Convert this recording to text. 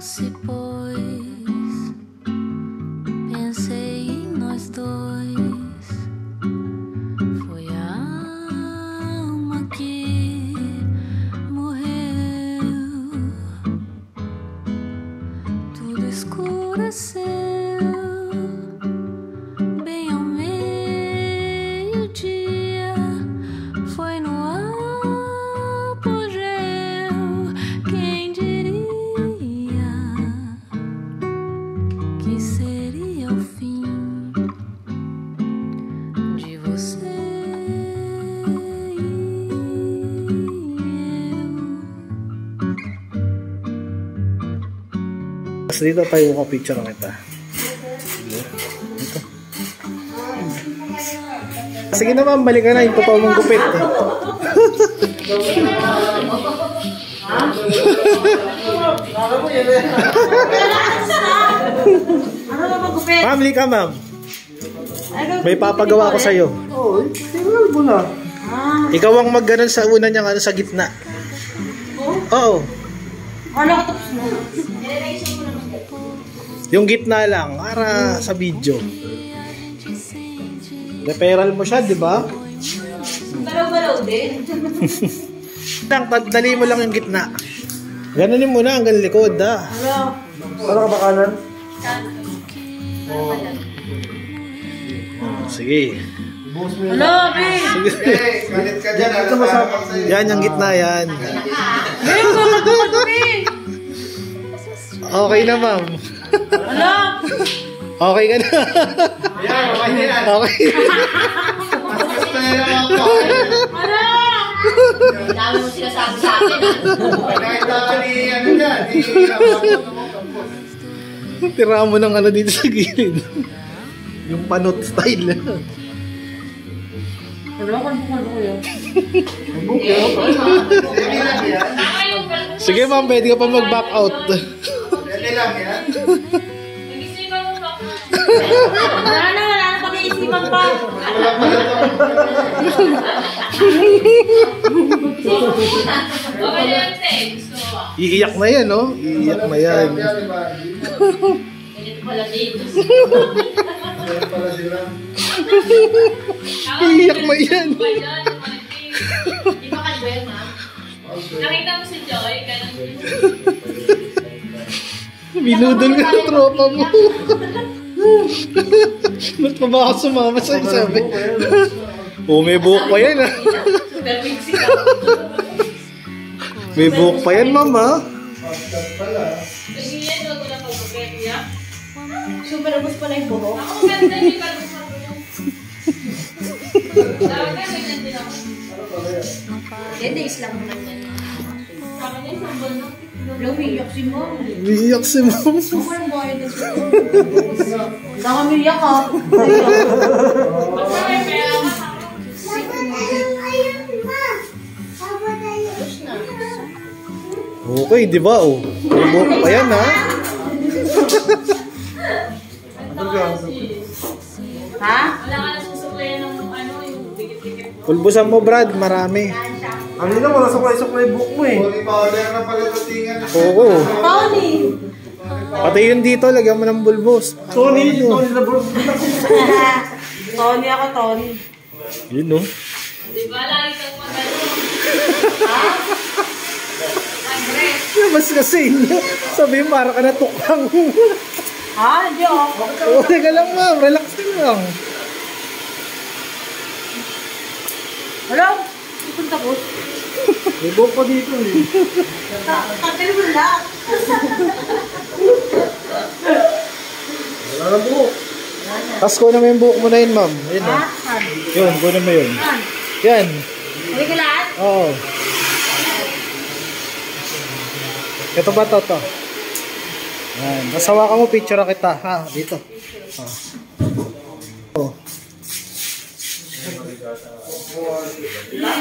se pôs. Pensei em nós dois. Foi a alma que morreu. Tudo escureceu. Bem ao meio-dia. Foi no apogeu. Quem diria que seria o fim de você e eu. Tapos dito tayo ko picture ng kita. Dito. Sige naman, balik ka na. Yung totoo mong gupit. Ano ba magupit? Ma'am, lika ma'am. May papagawa ko sa'yo. Oo, tingnan mo na. Ikaw ang mag-ganon sa una niyang ano, sa gitna. Oo. Ano ka tapos mo? Yung gitna lang, para sa video. Referral mo siya, di ba? Balaw-balaw din. Dali mo lang yung gitna. Ganonin mo na hanggang likod, ha? Ano? Para ka ba kanan? Sige. Ano, babe? Sige. Galit ka dyan. Ito masama sa'yo. Yan, yung gitna yan. Babe, magkakapag ko, babe. Okay na, ma'am. Ano? Okay ka na. Ayan, okay na yan. Okay. Gusto niya naman ako. Ano? Dami mo sinasabi sa akin. Nakita ka ni ano dyan. Tira mo ng ano dito sa gilid. Yung panot style. Ano ko yun? Pwede lang yan. Sige, ma'am, pwede ka pa mag-back out. Pwede lang yan. Wala na pag-iisipan pa. Wala pala ito. Okay na lang, te. Gusto mo ba? Iiyak na yan, no? Iiyak na yan. Ganito Pala dito. pala sila. Iiyak na yan. Di ba kayo ba yan, ma'am? Nakita mo si Joy, ganun. Binudol ka ng tropa mo. Ba't pa ba ako sumama sa isabi? Oh, may buhok pa yan, ha? Super mixy ka. May buhok pa yan, ma'am, ha? Kasi yan, huwag ko na pag-upet, ya? Super abos pala yung buhok. Ako, ganda yung kalong sa buhok. Dapat ka, ganyan din ako. Days lang naman yan. Sa akin yung sambal na. Lumiyak si Mom. Iiyak si ma'am. Ako lang bayad ng school. Nakamiyak ka. Basta may pera ka sa akin. Okay, di ba, oh? May buhok pa yan, ha? Ha? Wala ka na susuklayan ng ano, yung dikit-dikit mo. Pulbusan mo, Brad. Marami. Ano na, wala suklay-suklay book mo eh. Holy powder na pala datingan. Oo. Tony! Pati yun dito, lagyan mo ng bulbos. Tony na bro. Tony ako, Tony. Yun, no? Di ba, lagi kang magaling. Andres. Mas kasi, sabihin para ka natukang. Ha? Hindi ako. Oo, teka lang, ma'am. Relax lang. Hello? Punta ko. May book pa dito eh. Tatil mo lahat. Wala na book. Tapos kunin mo yung buhok mo na yun, ma'am. Yun, Ha? oh. Yun, kunin mo yun. Saan? Yan. Hindi ko lahat? Oo. Ito ba to? Yan. Tapos hawakan mo, picture kita. Ha, dito. Oh. Lang.